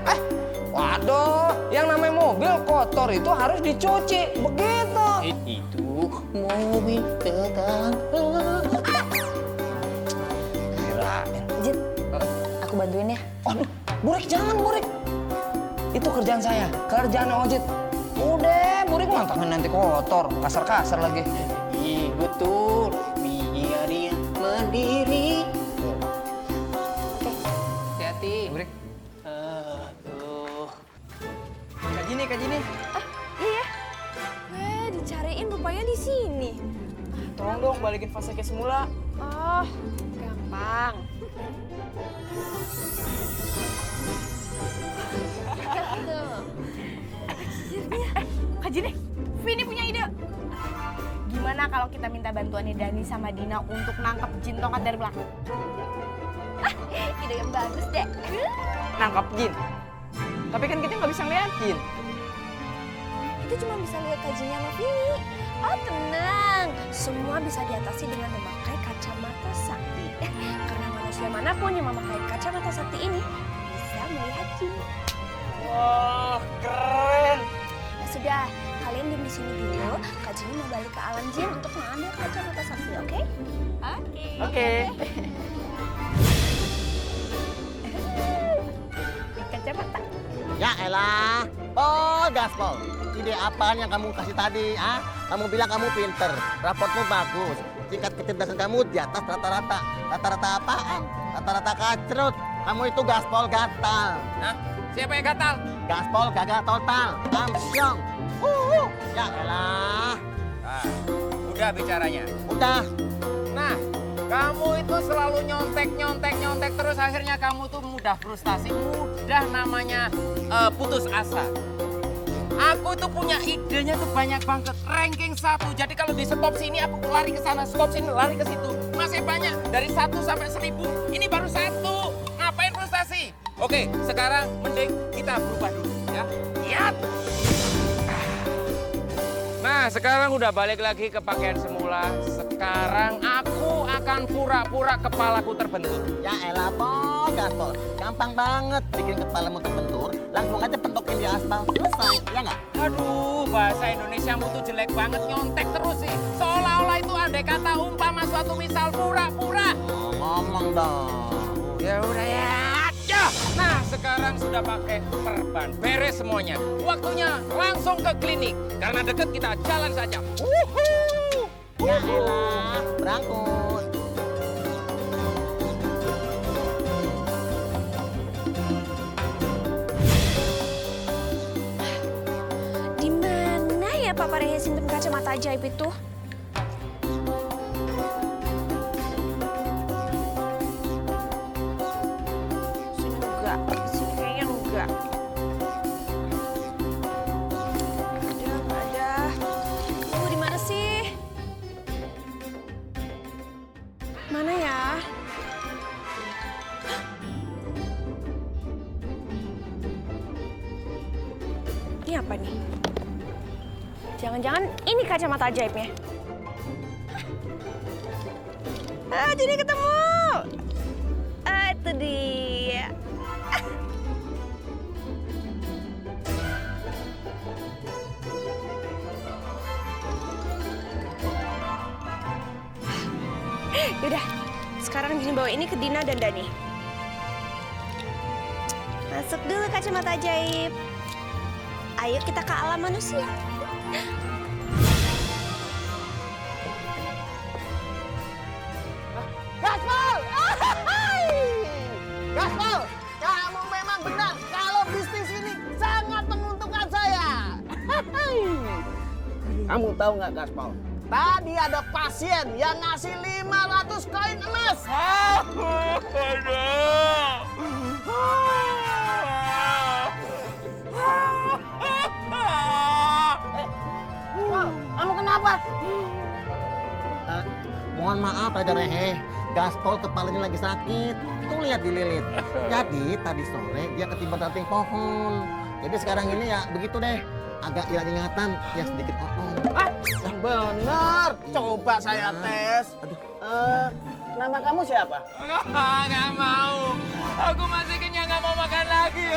Waduh, yang namanya mobil kotor itu harus dicuci. Begitu. Itu mobil tetangga. Kirain. Jit, aku bantuin ya. Aduh, Burik jangan Burik. Itu kerjaan saya, kerjaan Ojit. Udah, Burik mantapin nanti kotor, kasar-kasar lagi. Iya betul. Biar dia mandiri. Oke, hati-hati. Burik. Aduh. Kak Jini. Iya. Dicariin rupanya di sini. Tolong dong balikin fase ke semula. Oh, gampang. Kak Jini, Vini punya ide. Gimana kalau kita minta bantuannya Dani sama Dina untuk nangkep jin tongkat dari belakang? Ide yang bagus deh. Nangkap jin. Tapi kan kita nggak bisa ngeliat jin. Kita cuma bisa lihat Kak Jini sama Vini. Oh tenang, semua bisa diatasi dengan memakai kata kacamata sakti. Karena manusia manapun yang memakai kacamata sakti ini bisa melihat jin. Wah, keren. Ya sudah, kalian diam di sini dulu. Kak Jini mau balik ke alam jin untuk mengambil kacamata sakti, oke? Oke. Kacamata. Ya elah, Pol Gaspol. Ide apaan yang kamu kasih tadi? Ah? Kamu bilang kamu pinter, raportmu bagus. Tingkat kecerdasan kamu di atas rata-rata. Rata-rata apaan? Rata-rata kacrut. Kamu itu gaspol gatal. Hah? Siapa yang gatal? Gaspol gagal total. Amsyong. Ya elah. Nah, udah bicaranya. Udah. Nah, kamu itu selalu nyontek terus akhirnya kamu tuh mudah frustasi, mudah namanya putus asa. Aku tuh punya idenya tuh banyak banget, ranking 1. Jadi kalau di stop sini aku lari ke sana, stop sini lari ke situ. Masih banyak dari 1 sampai 1000. Ini baru 1. Ngapain frustasi? Oke, sekarang mending kita berubah dulu ya. Lihat. Nah, sekarang udah balik lagi ke pakaian semula. Sekarang aku akan pura-pura kepalaku terbentur. Ya elah, Pol Gaspol. Gampang banget bikin kepalamu terbentur. Langsung aja pentokin di aspal. Selesai, ya nggak? Aduh, bahasa Indonesiamu tuh jelek banget, nyontek terus sih. Seolah-olah itu andai kata umpama suatu misal pura-pura. Oh, ngomong dong. Ya udah ya. Nah, sekarang sudah pakai perban, beres semuanya. Waktunya langsung ke klinik. Karena deket kita jalan saja. Ya elah, berangkut. Di mana ya Papa Rehe simpen kacamata ajaib itu? Sini enggak, sini kayaknya enggak. Ada. Di mana sih? Mana ya? Ini apa nih? Jangan-jangan ini kacamata ajaibnya. Ah, jadi ketemu. Ah, itu dia. Yaudah, sekarang Jini bawa ini ke Dina dan Dani. Masuk dulu kacamata ajaib. Ayo kita ke alam manusia. Gaspol! Gaspol, kamu memang benar kalau bisnis ini sangat menguntungkan saya. Kamu tahu nggak, Gaspol? Tadi ada pasien yang ngasih 500 koin emas. Kamu kenapa? Mohon maaf, Raja Rehe. Gaspol kepalanya lagi sakit. Tuh lihat dililit. Jadi tadi sore dia ketimpa ranting pohon. Jadi sekarang ini ya begitu deh. Agak hilang ingatan, ya sedikit potong. Yang benar. Coba saya tes. Nama kamu siapa? Nggak mau. Aku masih kenyang, nggak mau makan lagi.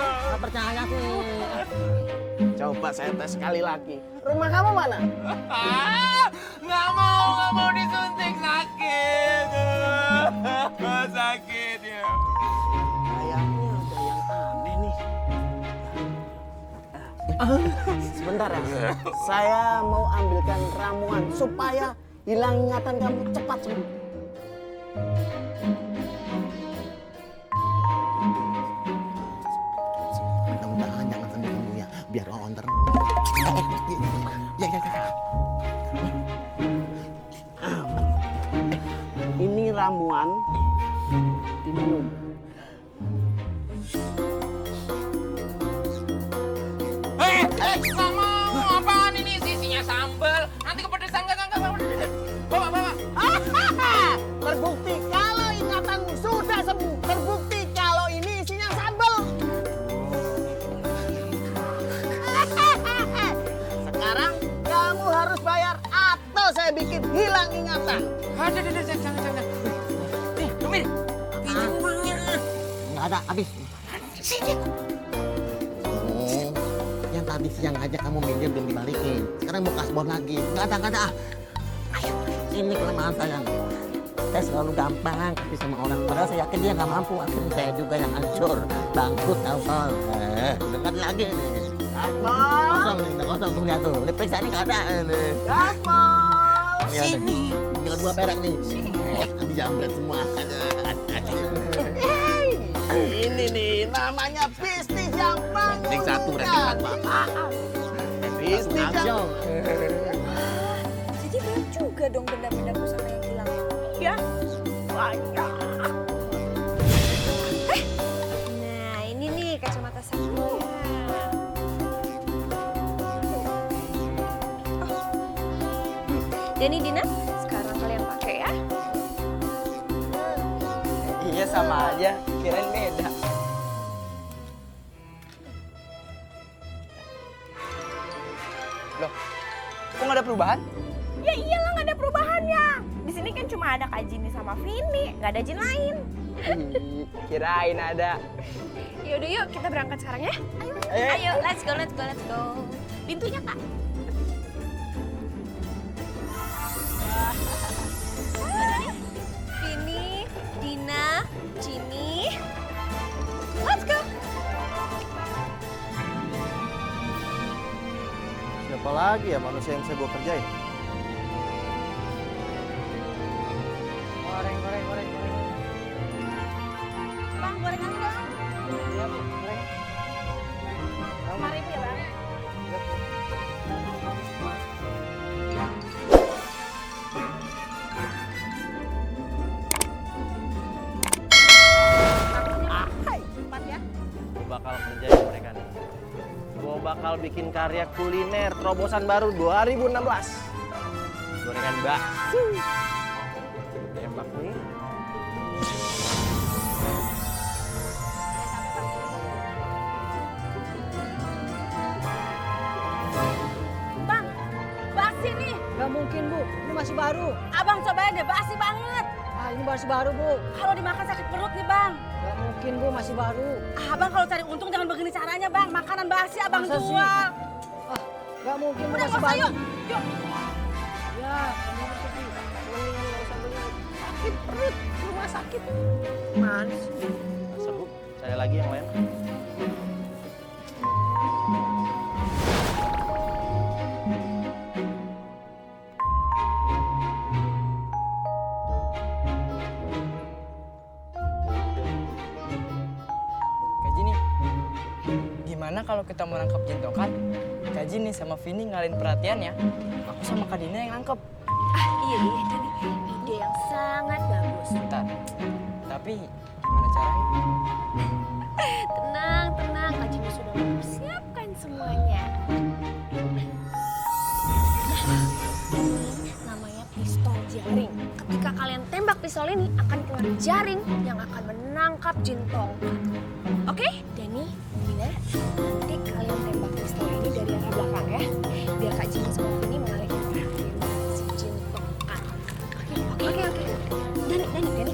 Nggak percaya sih. Coba saya tes sekali lagi. Rumah kamu mana? Nggak mau disuntik, sakit. Sakit ya. Kayaknya ada yang aneh nih. Sebentar ya. Saya mau ambilkan ramuan supaya hilang ingatan kamu cepat sembuh. Mudah-mudahan jangan sembuh ya, biar wawan terus. Ya. Ini ramuan diminum. Nggak mau. Apaan ini? Isinya sambal. Nanti kepedesan nggak. Bawa. Terbukti kalau ingatanmu sudah sembuh. Terbukti kalau ini isinya sambal. Sekarang kamu harus bayar atau kesel saya bikin hilang ingatan. Jangan. Nih, Domir. Ini uangnya. Nggak ada, habis. Oh, yang tadi siang aja kamu minjem belum dibalikin. Sekarang mau kasbon lagi. Nggak ada. Ayo, sini kelemahan saya. Saya selalu gampang tapi sama orang. Padahal saya yakin dia nggak mampu. Akhirnya saya juga yang hancur. Bangkrut, Alfal. Dekat lagi nih. Kosong nih, kosong tuh lihat tuh. Periksa ini nggak ada nih. Gaspol. Sini. Tinggal 2 perak nih. Dijambret semua. Ini nih namanya bisnis yang Ranking 1, ranking 4. Bisnis yang Jadi banyak juga dong benda-benda pusaka yang hilang. Ya. banyak. Nah, ini nih kacamata sakti. Dani, Dina, sekarang kalian pakai ya. Iya sama aja, kirain beda. Loh, kok nggak ada perubahan? Ya iyalah nggak ada perubahannya. Di sini kan cuma ada Kak Jini sama Vini, nggak ada jin lain. Kirain ada. Yaudah yuk kita berangkat sekarang ya. Ayo, let's go. Pintunya Kak. Vini, Dina, Jini. Let's go. Siapa lagi ya manusia yang saya bawa kerjain? Goreng. Bang, gorengannya dong. Iya, Bu, goreng. 5.000 ya, Bang. Gue bakal kerjain mereka nih. Gue bakal bikin karya kuliner terobosan baru 2016. Gorengan bakso. Tembak nih. Bang, basi nih. Gak mungkin, Bu. Ini masih baru. Abang cobain deh, basi banget. Ah, ini masih baru, Bu. Kalau dimakan sakit perut nih, Bang. Gak mungkin, Bu. Masih baru. Abang kalau cari untung jangan begini caranya, Bang. Makanan basi abang Masa sih? jual. Ah, gak mungkin, Bu. Udah, Masih nggak usah, baru. yuk. Ya, kamu masuk, Bu. Mendingan nggak usah beli. Sakit perut, rumah sakit. Manis. Masa Bu, saya lagi yang lain. Kak Jini, gimana kalau kita mau nangkep jin tongkat? Kak Jini sama Vini ngalihin perhatian ya. Aku sama Kak Dina yang nangkep. Iya, Dani. Ide yang sangat bagus. Bentar. Tapi gimana caranya? Tenang. Kak Jini sudah mempersiapkan semuanya. Ini namanya pistol jaring. Ketika kalian tembak pistol ini akan keluar jaring yang akan menangkap jin tongkat. Oke, Dani, Dina, nanti kalian tembak pistol ini dari arah belakang ya. Biar Kak Jini sama Vini mengalihkan perhatian si jin tongkat. Oke. Dani.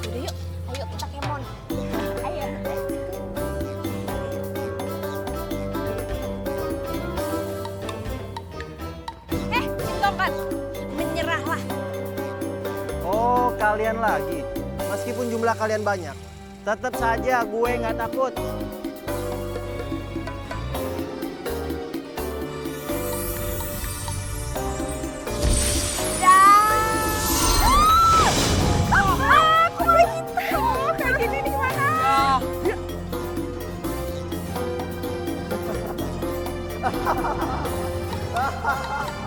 Udah yuk, ayo kita kemon. Ayo. Jin tongkat, menyerahlah. Oh, kalian lagi. Meskipun jumlah kalian banyak, tetap saja gue nggak takut. Aku boleh kita. Kak Jini di mana? Hahaha.